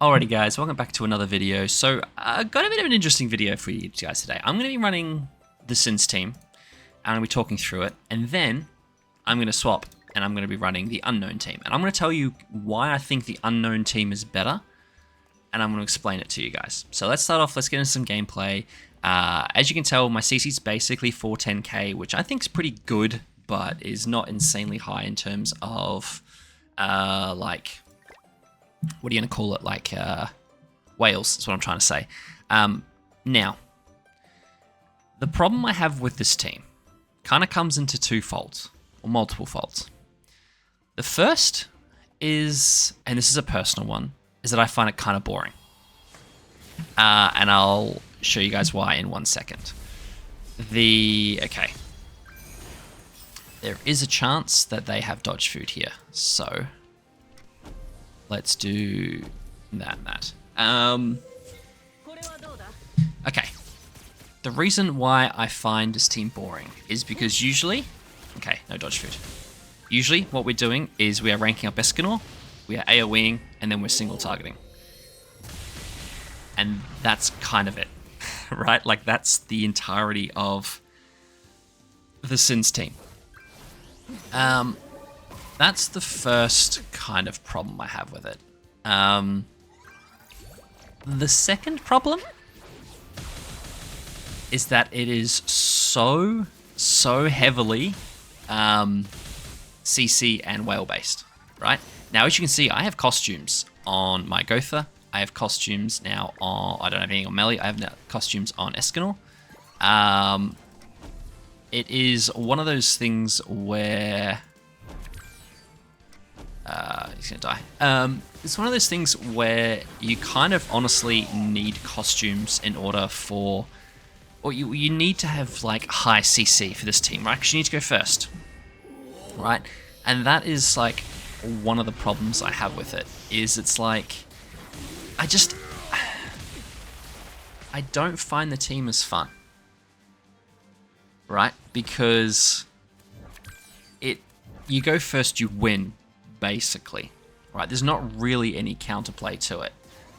Alrighty guys, welcome back to another video. So I've got a bit of an interesting video for you guys today. I'm going to be running the Sins team, and I'm going to be talking through it, and then I'm going to swap, and I'm going to be running the Unknown team. And I'm going to tell you why I think the Unknown team is better, and I'm going to explain it to you guys. So let's start off, let's get into some gameplay. As you can tell, my CC is basically 410k, which I think is pretty good, but is not insanely high in terms of, like... what are you going to call it? Like, whales, is what I'm trying to say. Now, the problem I have with this team kind of comes into two faults, or multiple faults. The first is, and this is a personal one, is that I find it kind of boring. And I'll show you guys why in 1 second. Okay. There is a chance that they have dodge food here, so... let's do that. Okay. The reason why I find this team boring is because usually... okay, no dodge food. Usually what we're doing is we are ranking up ESCANOR, we are AoEing, and then we're single targeting. And that's kind of it, right? Like that's the entirety of the Sins team. That's the first kind of problem I have with it. The second problem is that it is so heavily CC and whale based, right? Now, as you can see, I have costumes on my Gotha. I have costumes now on, I don't have anything on Melee. I have now costumes on ESCANOR. It is one of those things where... he's gonna die. It's one of those things where you kind of honestly need costumes in order for... or you need to have like high CC for this team, right? Because you need to go first, right? And that is like one of the problems I have with it, is it's like... I don't find the team as fun, right? Because you go first, you win, basically, right? There's not really any counterplay to it.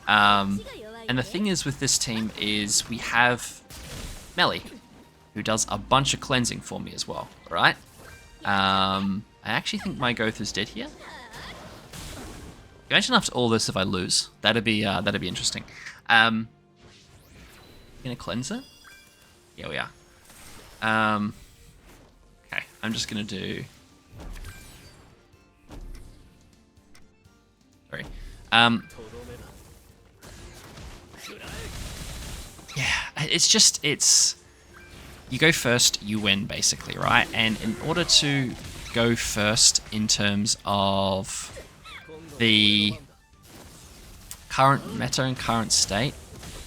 And the thing is with this team is we have Melee, who does a bunch of cleansing for me as well, right? I actually think my Gotha's dead here. Imagine after all this if I lose. That'd be interesting. Gonna cleanse it? Yeah, we are. Okay, I'm just gonna do... sorry. Yeah, it's... you go first, you win, basically, right? And in order to go first in terms of the current meta and current state...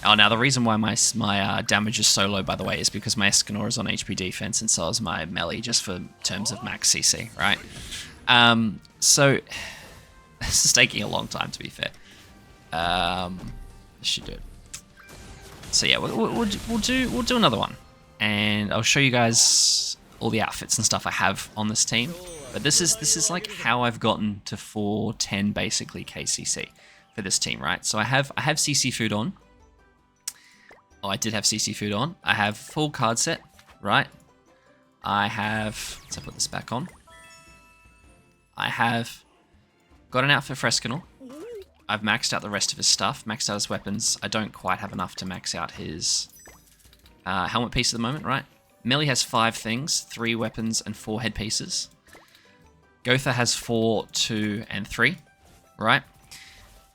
oh, now the reason why my damage is so low, by the way, is because my ESCANOR is on HP defense and so is my Melee, just for terms of max CC, right? So... this is taking a long time, to be fair. This should do it. So yeah, we'll do another one, and I'll show you guys all the outfits and stuff I have on this team. But this is like how I've gotten to 410 basically KCC for this team, right? So I have CC food on. Oh, I did have CC food on. I have full card set, right? I have... let's put this back on. I have got an outfit for ESCANOR. I've maxed out the rest of his stuff, maxed out his weapons. I don't quite have enough to max out his helmet piece at the moment, right? Melee has 5 things, 3 weapons and 4 headpieces. Gotha has 4, 2, and 3, right?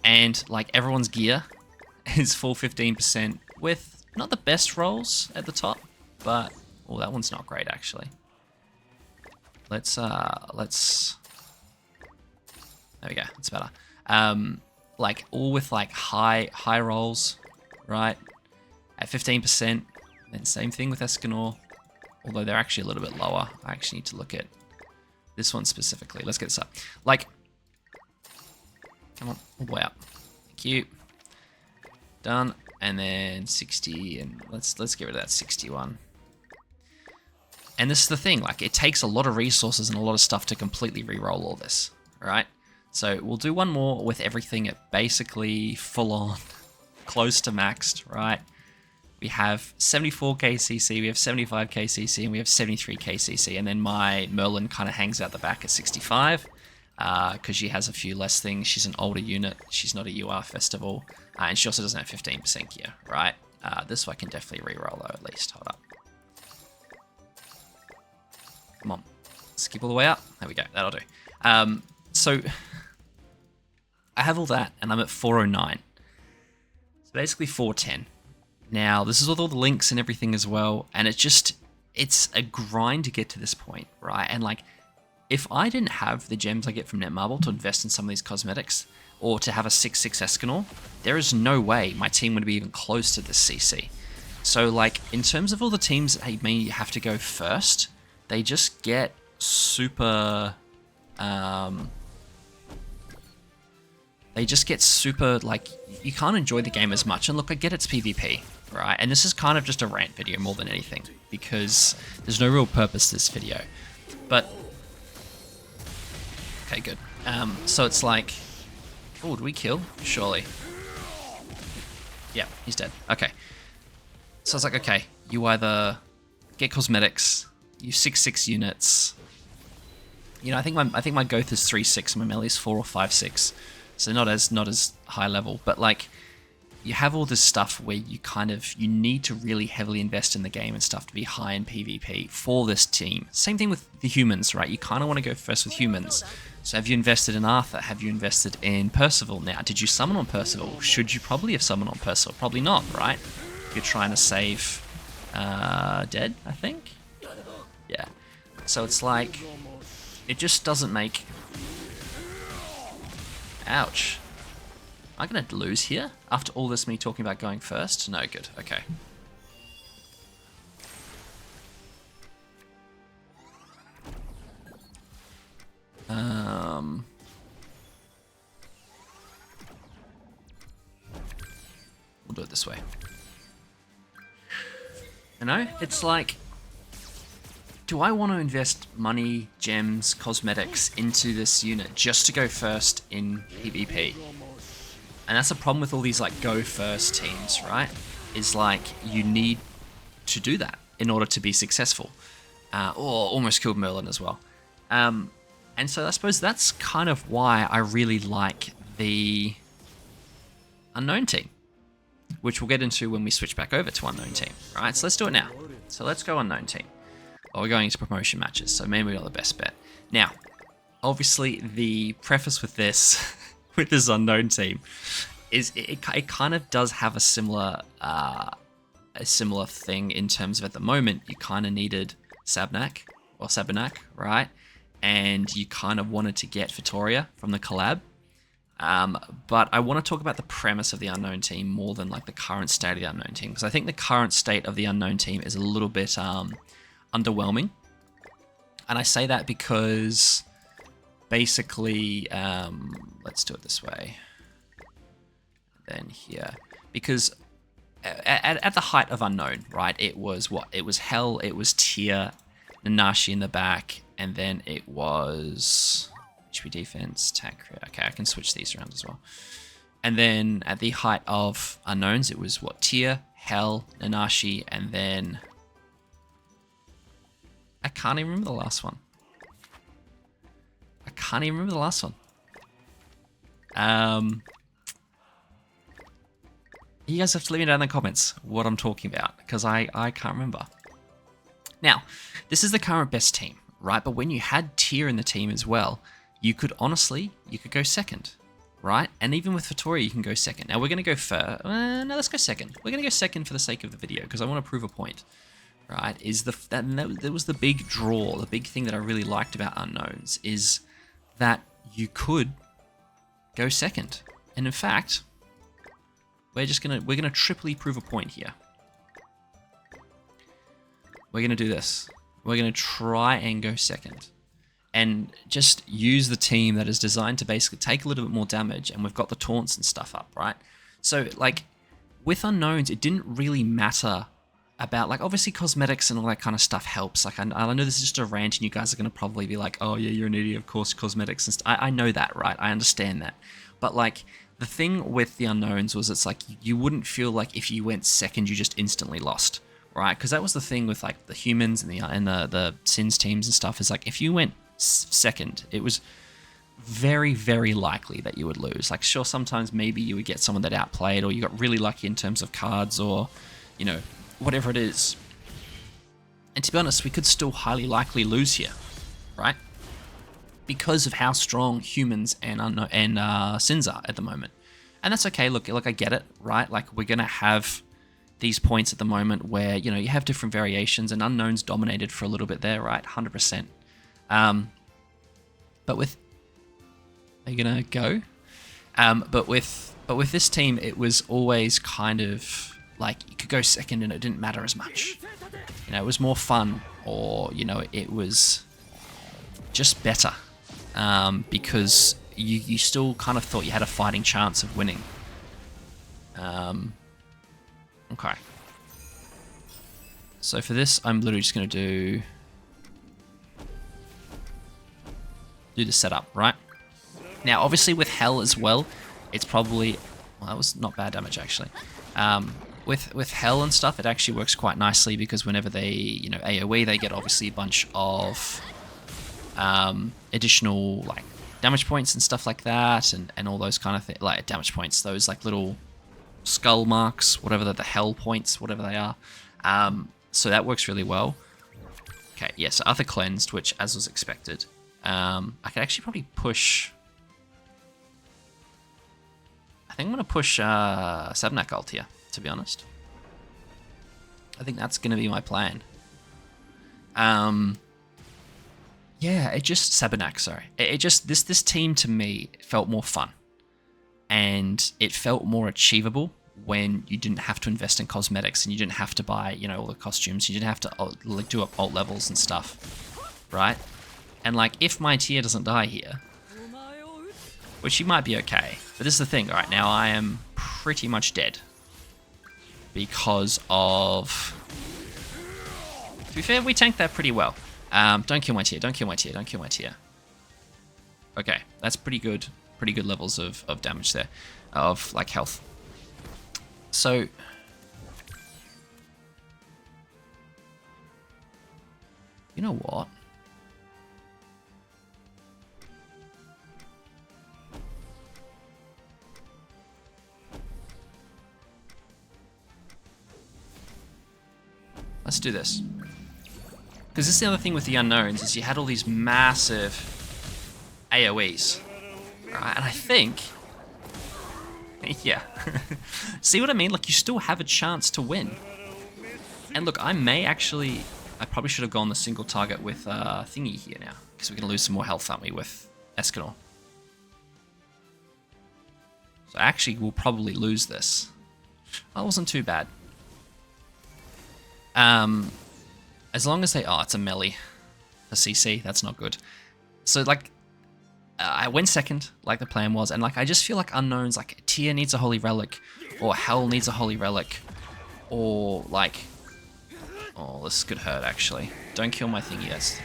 And like everyone's gear is full 15% with not the best rolls at the top, but oh, that one's not great actually. Let's there we go, it's better. Like all with like high rolls, right? At 15%, then same thing with ESCANOR, although they're actually a little bit lower. I actually need to look at this one specifically. Let's get this up. Like, come on, all the way up. Thank you. Done, and then 60, and let's get rid of that 61. And this is the thing, like it takes a lot of resources and a lot of stuff to completely re-roll all this, right? So we'll do one more with everything at basically full on, close to maxed, right? We have 74 KCC, we have 75 KCC, and we have 73 KCC. And then my Merlin kind of hangs out the back at 65 because she has a few less things. She's an older unit. She's not a UR festival. And she also doesn't have 15% gear, right? This one I can definitely reroll though, at least. Hold up. Come on. Skip all the way up. There we go. That'll do. So I have all that, and I'm at 409. So basically 410. Now, this is with all the links and everything as well, and it's a grind to get to this point, right? And like, if I didn't have the gems I get from Netmarble to invest in some of these cosmetics, or to have a 6/6 Escanor, there is no way my team would be even close to this CC. So like, in terms of all the teams that may have to go first, they just get super... like, you can't enjoy the game as much. And look, I get it's PvP, right? And this is kind of just a rant video more than anything, because there's no real purpose to this video. But, okay, good. So it's like, oh, did we kill? Surely. Yeah, he's dead. Okay. So it's like, okay, you either get cosmetics, you 6/6 units. You know, I think my Goth is 3/6, my melee is 4 or 5/6. So not as high level, but like, you have all this stuff where you need to really heavily invest in the game and stuff to be high in PvP for this team. Same thing with the humans, right? You kind of want to go first with humans. So have you invested in Arthur? Have you invested in Percival now? Did you summon on Percival? Should you probably have summoned on Percival? Probably not, right? You're trying to save Dead, I think? Yeah. So it's like, it just doesn't make... Ouch. Am I going to lose here? After all this me talking about going first? No, good. Okay. We'll do it this way. You know, it's like, do I want to invest money, gems, cosmetics into this unit just to go first in PvP? And that's the problem with all these like go first teams, right? Is like, you need to do that in order to be successful. Almost killed Merlin as well. And so I suppose that's kind of why I really like the Unknown team, which we'll get into when we switch back over to Unknown team. Right, so let's do it now. So let's go Unknown team. Oh, we're going into promotion matches, so maybe we're not the best bet. Now, obviously the preface with this, with this Unknown team, is it kind of does have a similar thing in terms of, at the moment, you kind of needed Sabnak, right? And you kind of wanted to get Vittoria from the collab. But I want to talk about the premise of the Unknown team more than like the current state of the Unknown team, because I think the current state of the Unknown team is a little bit underwhelming. And I say that because basically, let's do it this way. Then here, because at the height of Unknown, right, it was what? It was Hell, it was Tyr, Nanashi in the back, and then it was HP defense, attack crit. Okay, I can switch these around as well. And then at the height of Unknowns, it was what? Tyr, Hell, Nanashi, and then I can't even remember the last one. You guys have to let me know in the comments what I'm talking about, because I can't remember. Now, this is the current best team, right? But when you had Tyr in the team as well, you could go second, right? And even with Vittoria, you can go second. Now we're going to go first. No, let's go second. We're going to go second for the sake of the video, because I want to prove a point, right? That was the big draw, the big thing that I really liked about Unknowns, is that you could go second. And in fact, we're gonna triply prove a point here. We're gonna do this. We're gonna try and go second, and just use the team that is designed to basically take a little bit more damage, and we've got the taunts and stuff up, right? So like, with Unknowns, it didn't really matter about, like, obviously cosmetics and all that kind of stuff helps. Like, I know this is just a rant and you guys are going to probably be like, oh yeah, you're an idiot, of course, cosmetics and stuff. I know that, right? I understand that. But like, the thing with the unknowns was it's like, you wouldn't feel like if you went second, you just instantly lost, right? Because that was the thing with like the humans and the Sins teams and stuff, is like, if you went second, it was very, very likely that you would lose. Like, sure, sometimes maybe you would get someone that outplayed, or you got really lucky in terms of cards, or, you know, whatever it is. And to be honest, we could still highly likely lose here, right? Because of how strong humans and Sins are at the moment. And that's okay. Look, I get it, right? Like, we're going to have these points at the moment where, you know, you have different variations, and unknowns dominated for a little bit there, right? 100%. But with... Are you going to go? But with this team, it was always kind of like, you could go second and it didn't matter as much. You know, it was more fun, or, you know, it was just better. Because you still kind of thought you had a fighting chance of winning. Okay. So for this, I'm literally just going to do the setup, right? Now, obviously with Hell as well, it's probably... Well, that was not bad damage, actually. With Hell and stuff, it actually works quite nicely, because whenever they, you know, AoE, they get obviously a bunch of additional, like, damage points and stuff like that, and all those kind of things. Like, damage points, those, like, little skull marks, whatever the Hell points, whatever they are. So that works really well. Okay, yeah, so Arthur cleansed, which, as was expected. I could actually probably push... I think I'm going to push Sabnak ult here, to be honest. I think that's going to be my plan. Yeah, it just... Sabanak, sorry. It just... This team, to me, felt more fun. And it felt more achievable when you didn't have to invest in cosmetics, and you didn't have to buy, you know, all the costumes. You didn't have to like, do up ult levels and stuff. Right? And, like, if my tier doesn't die here... Which he might be okay. But this is the thing, right now I am pretty much dead. Because of... To be fair, we tanked that pretty well. Don't kill my tier, don't kill my tier, don't kill my tier. Okay, that's pretty good. Pretty good levels of damage there. Of, like, health. So... You know what? Let's do this. Because this is the other thing with the unknowns, is you had all these massive AoEs. Right? And I think... Yeah. See what I mean? Like, you still have a chance to win. And look, I may actually... I probably should have gone the single target with Thingy here now. Because we're going to lose some more health, aren't we, with ESCANOR. So actually, we'll probably lose this. That wasn't too bad. As long as they... Oh, it's a melee. A CC, that's not good. So, like, I went second, like the plan was, and, like, I just feel like unknowns, like, Tier needs a Holy Relic, or Hell needs a Holy Relic, or, like... Oh, this could hurt, actually. Don't kill my thingy,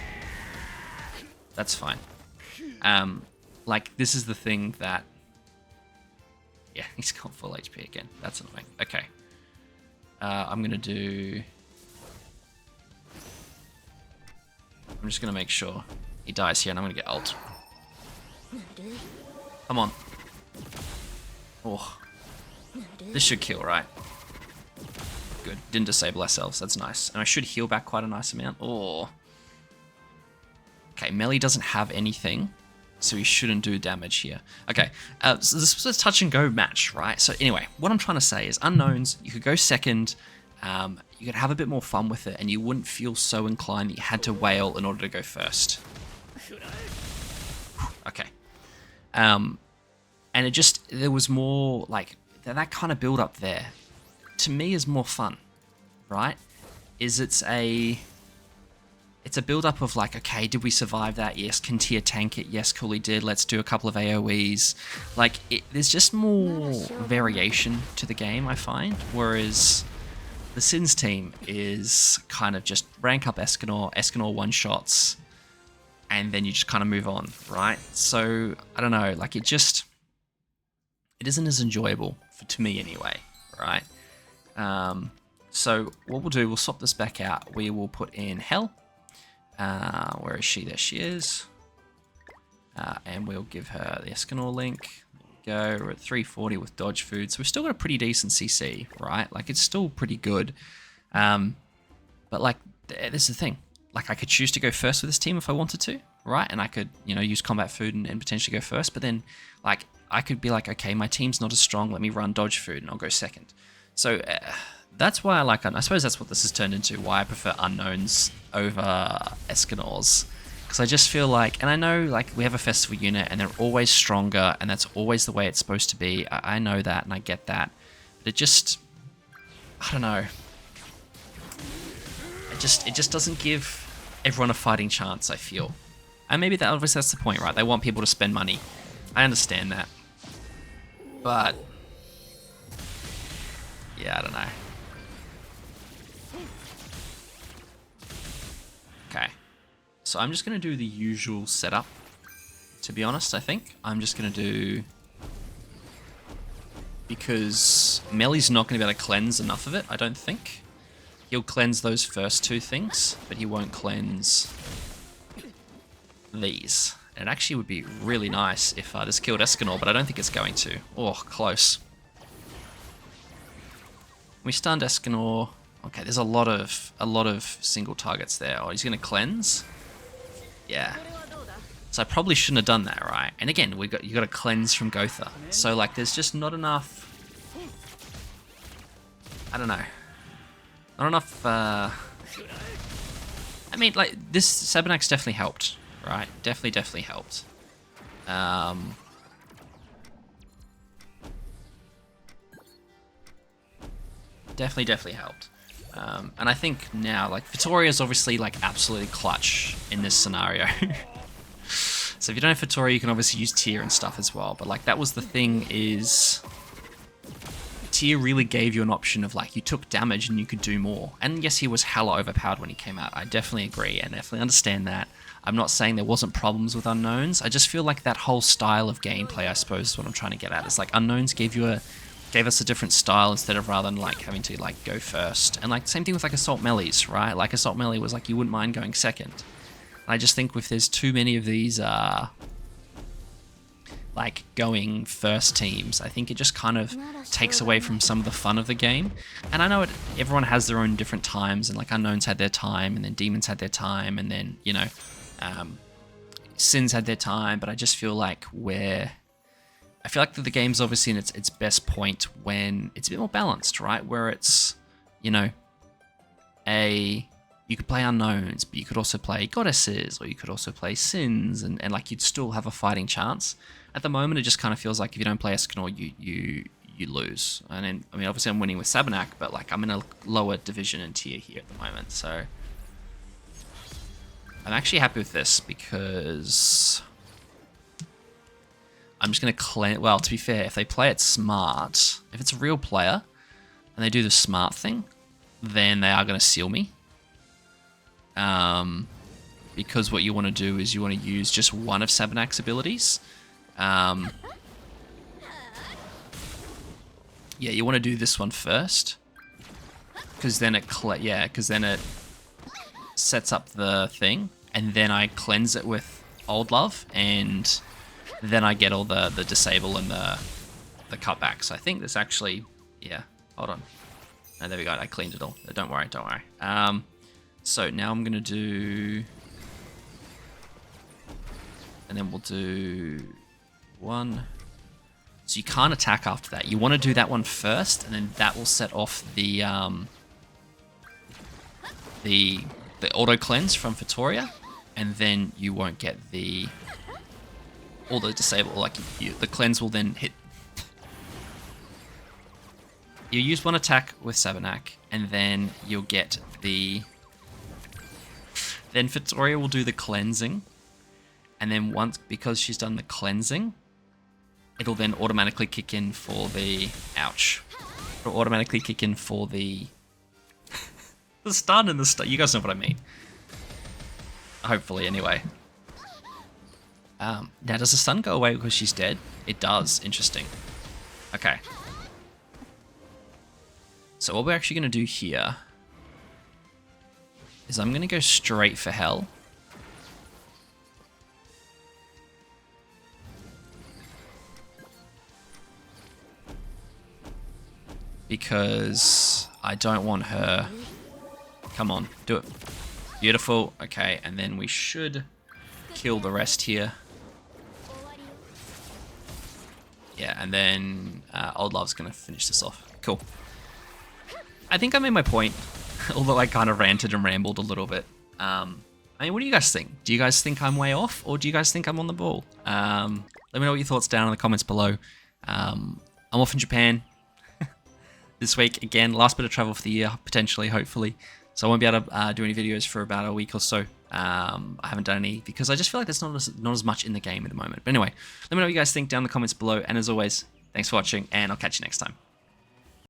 that's fine. Like, this is the thing that... Yeah, he's got full HP again. That's annoying. Okay. I'm gonna do... I'm just going to make sure he dies here, and I'm going to get ult. Come on. Oh. This should kill, right? Good. Didn't disable ourselves. That's nice. And I should heal back quite a nice amount. Oh. Okay, melee doesn't have anything, so he shouldn't do damage here. Okay, so this was a touch and go match, right? So anyway, what I'm trying to say is unknowns, you could go second, you could have a bit more fun with it, and you wouldn't feel so inclined that you had to wail in order to go first. Okay. And it just, there was more, like, that kind of build up there, to me, is more fun, right? It's a build up of, like, okay, did we survive that? Yes. Can Tier tank it? Yes, cool, he did. Let's do a couple of AoEs. Like, there's just more variation to the game, I find, whereas... the Sins team is kind of just rank up Escanor one-shots, and then you just kind of move on, right? So, I don't know, like it isn't as enjoyable, to me anyway, right? So what we'll do, we'll swap this back out. We will put in Hell. Where is she? There she is. And we'll give her the Escanor link. There we go. We're at 340 with dodge food. So we've still got a pretty decent CC, right? Like it's still pretty good. But like, this is the thing. Like I could choose to go first with this team if I wanted to, right? And I could, you know, use combat food and potentially go first. But then like, I could be like, okay, my team's not as strong. Let me run dodge food and I'll go second. So that's why I suppose that's what this has turned into, why I prefer unknowns over Escanors. Because I just feel like, and I know like we have a festival unit and they're always stronger and that's always the way it's supposed to be. I know that and I get that. But it just, I don't know. It just doesn't give everyone a fighting chance, I feel. And maybe that obviously that's the point, right? They want people to spend money. I understand that. But yeah, I don't know. Okay. So I'm just going to do the usual setup, to be honest, I think. I'm just going to do... Because Melly's not going to be able to cleanse enough of it, I don't think. He'll cleanse those first two things, but he won't cleanse these. It actually would be really nice if this killed Escanor, but I don't think it's going to. Oh, close. We stunned Escanor. Okay, there's a lot of single targets there. Oh, he's gonna cleanse. Yeah. So I probably shouldn't have done that, right? And again, you got to cleanse from Gotha. So like, there's just not enough. I don't know. Not enough. I mean, like this Sabanax definitely helped, right? Definitely helped. Definitely helped. And I think now, like, Vittoria is obviously, like, absolutely clutch in this scenario. So if you don't have Vittoria, you can obviously use Tyr and stuff as well. But, like, that was the thing is... Tyr really gave you an option of, like, you took damage and you could do more. And yes, he was hella overpowered when he came out. I definitely agree and definitely understand that. I'm not saying there wasn't problems with Unknowns. I just feel like that whole style of gameplay, I suppose, is what I'm trying to get at. It's like Unknowns gave us a different style instead of rather than like having to like go first. And like same thing with like Assault Melees, right? Like Assault Melee was like you wouldn't mind going second. And I just think if there's too many of these like going first teams, I think it just kind of takes away from some of the fun of the game. And I know everyone has their own different times, and like Unknowns had their time, and then Demons had their time, and then, you know, Sins had their time, but I just feel like I feel like the game's obviously in its best point when it's a bit more balanced, right? Where it's, you know, you could play Unknowns, but you could also play Goddesses, or you could also play Sins, and like you'd still have a fighting chance. At the moment, it just kind of feels like if you don't play Escanor, you lose. And then, I mean, obviously I'm winning with Sabanak, but like I'm in a lower division and tier here at the moment, so I'm actually happy with this because I'm just going to cleanse... Well, to be fair, if they play it smart, if it's a real player and they do the smart thing, then they are going to seal me. Because what you want to do is you want to use just one of Sabanak's abilities. Yeah, you want to do this one first. Because then it sets up the thing, and then I cleanse it with Old Love, and then I get all the disable and the cutback. So I think this actually, yeah, hold on. No, there we go, I cleaned it all. Don't worry. So now I'm going to do... And then we'll do one. So you can't attack after that. You want to do that one first, and then that will set off the auto cleanse from Vittoria, and then you won't get all the disable. Like the cleanse will then hit. You use one attack with Sabanak, and then you'll get the. Then Vittoria will do the cleansing, and then because she's done the cleansing, it'll then automatically kick in for the... Ouch. It'll automatically kick in for the The stun and the stun. You guys know what I mean. Hopefully, anyway. Now, does the stun go away because she's dead? It does. Interesting. Okay. So what we're actually going to do here is I'm going to go straight for hell. Because I don't want her... Come on, do it. Beautiful. Okay, and then we should kill the rest here. Yeah, and then Old Love's going to finish this off. Cool. I think I made my point, although I kind of ranted and rambled a little bit. I mean, what do you guys think? Do you guys think I'm way off, or do you guys think I'm on the ball? Let me know what your thoughts down in the comments below. I'm off in Japan this week. Again, last bit of travel for the year, potentially, hopefully. So I won't be able to do any videos for about a week or so. I haven't done any because I just feel like there's not as much in the game at the moment. But anyway, let me know what you guys think down in the comments below. And as always, thanks for watching, and I'll catch you next time.